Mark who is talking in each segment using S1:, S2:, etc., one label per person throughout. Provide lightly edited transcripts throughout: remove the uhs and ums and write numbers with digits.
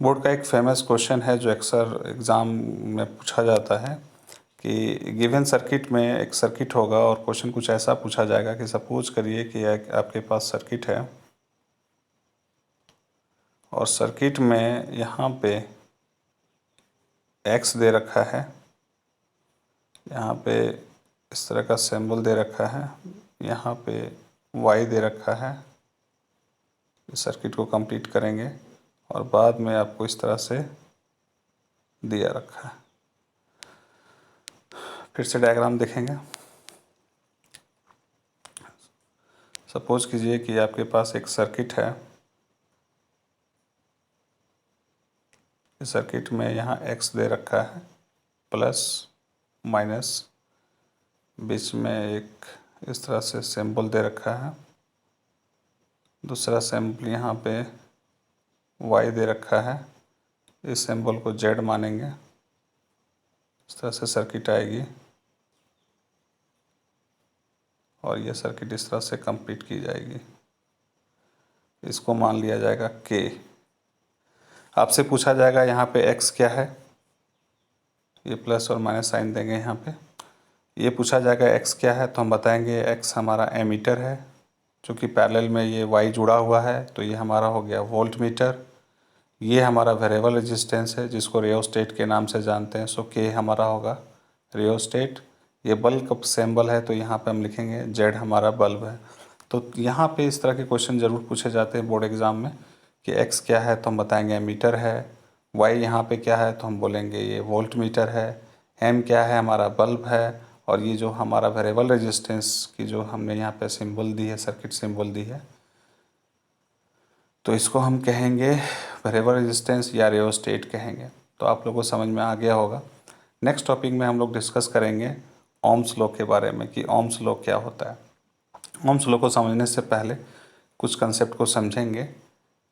S1: Board का एक famous question है जो अक्सर एग्ज़ाम में पूछा जाता है कि गिवन सर्किट में एक सर्किट होगा और क्वेश्चन कुछ ऐसा पूछा जाएगा कि सपोज करिए कि आपके पास सर्किट है और सर्किट में यहाँ पे एक्स दे रखा है, यहाँ पे इस तरह का सिंबल दे रखा है, यहाँ पे वाई दे रखा है। इस सर्किट को कंप्लीट करेंगे और बाद में आपको इस तरह से दिया रखा है। फिर से डायग्राम देखेंगे। सपोज कीजिए कि आपके पास एक सर्किट है। इस सर्किट में यहाँ एक्स दे रखा है, प्लस माइनस, बीच में एक इस तरह से सिंबल दे रखा है, दूसरा सिंबल यहाँ पे वाई दे रखा है। इस सिंबल को जेड मानेंगे। इस तरह से सर्किट आएगी और यह सर्किट इस तरह से कंप्लीट की जाएगी। इसको मान लिया जाएगा के। आपसे पूछा जाएगा यहाँ पे एक्स क्या है, ये प्लस और माइनस साइन देंगे यहाँ पे। ये पूछा जाएगा एक्स क्या है, तो हम बताएंगे एक्स हमारा एमीटर है, चूँकि पैरेलल में ये वाई जुड़ा हुआ है तो ये हमारा हो गया वोल्ट मीटर। ये हमारा वेरिएबल रेजिस्टेंस है जिसको रियोस्टेट के नाम से जानते हैं, सो के हमारा होगा रियोस्टेट। ये बल्ब का सिंबल है तो यहाँ पे हम लिखेंगे जेड हमारा बल्ब है। तो यहाँ पे इस तरह के क्वेश्चन ज़रूर पूछे जाते हैं बोर्ड एग्ज़ाम में कि एक्स क्या है तो हम बताएंगे एमीटर है, वाई यहाँ पे क्या है तो हम बोलेंगे ये वोल्ट मीटर है, एम क्या है हमारा बल्ब है, और ये जो हमारा वेरिएबल रेजिस्टेंस की जो हमने यहाँ पे सिंबल दी है, सर्किट सिंबल दी है, तो इसको हम कहेंगे वेरिएबल रेजिस्टेंस या रियोस्टेट कहेंगे। तो आप लोगों को समझ में आ गया होगा। नेक्स्ट टॉपिक में हम लोग डिस्कस करेंगे ओम्स लॉ के बारे में कि ओम्स लॉ क्या होता है। ओम्स लॉ को समझने से पहले कुछ कंसेप्ट को समझेंगे।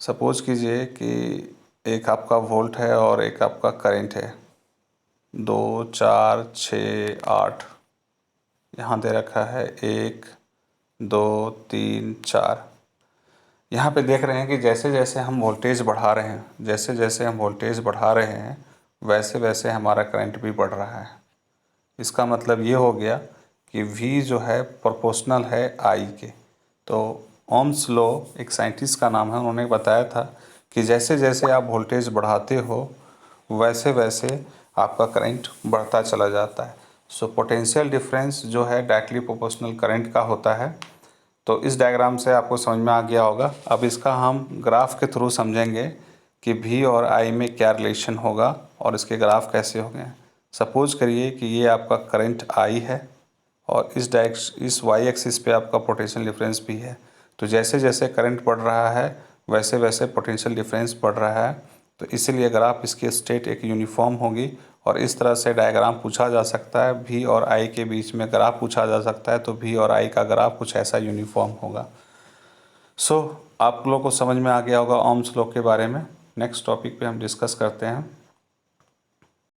S1: सपोज कीजिए कि एक आपका वोल्ट है और एक आपका करंट है, 2, 4, 6, 8 यहाँ दे रखा है, 1, 2, 3, 4। यहाँ पे देख रहे हैं कि जैसे जैसे हम वोल्टेज बढ़ा रहे हैं, जैसे जैसे हम वोल्टेज बढ़ा रहे हैं वैसे वैसे हमारा करंट भी बढ़ रहा है। इसका मतलब ये हो गया कि V जो है प्रोपोर्शनल है I के। तो ओम्स लॉ एक साइंटिस्ट का नाम है, उन्होंने बताया था कि जैसे जैसे आप वोल्टेज बढ़ाते हो वैसे वैसे आपका करंट बढ़ता चला जाता है। सो पोटेंशियल डिफरेंस जो है डायरेक्टली प्रोपोर्शनल करंट का होता है। तो इस डायग्राम से आपको समझ में आ गया होगा। अब इसका हम ग्राफ के थ्रू समझेंगे कि V और I में क्या रिलेशन होगा और इसके ग्राफ कैसे होंगे। सपोज करिए कि ये आपका करंट I है और इस वाई एक्सिस पे आपका पोटेंशियल डिफरेंस भी है। तो जैसे जैसे करंट बढ़ रहा है वैसे वैसे पोटेंशियल डिफरेंस बढ़ रहा है। तो इसीलिए ग्राफ इसकी स्टेट एक यूनिफॉर्म होगी और इस तरह से डायग्राम पूछा जा सकता है। V और I के बीच में ग्राफ पूछा जा सकता है तो V और I का ग्राफ कुछ ऐसा यूनिफॉर्म होगा। सो आप लोगों को समझ में आ गया होगा ओम्स लॉ के बारे में। नेक्स्ट टॉपिक पे हम डिस्कस करते हैं।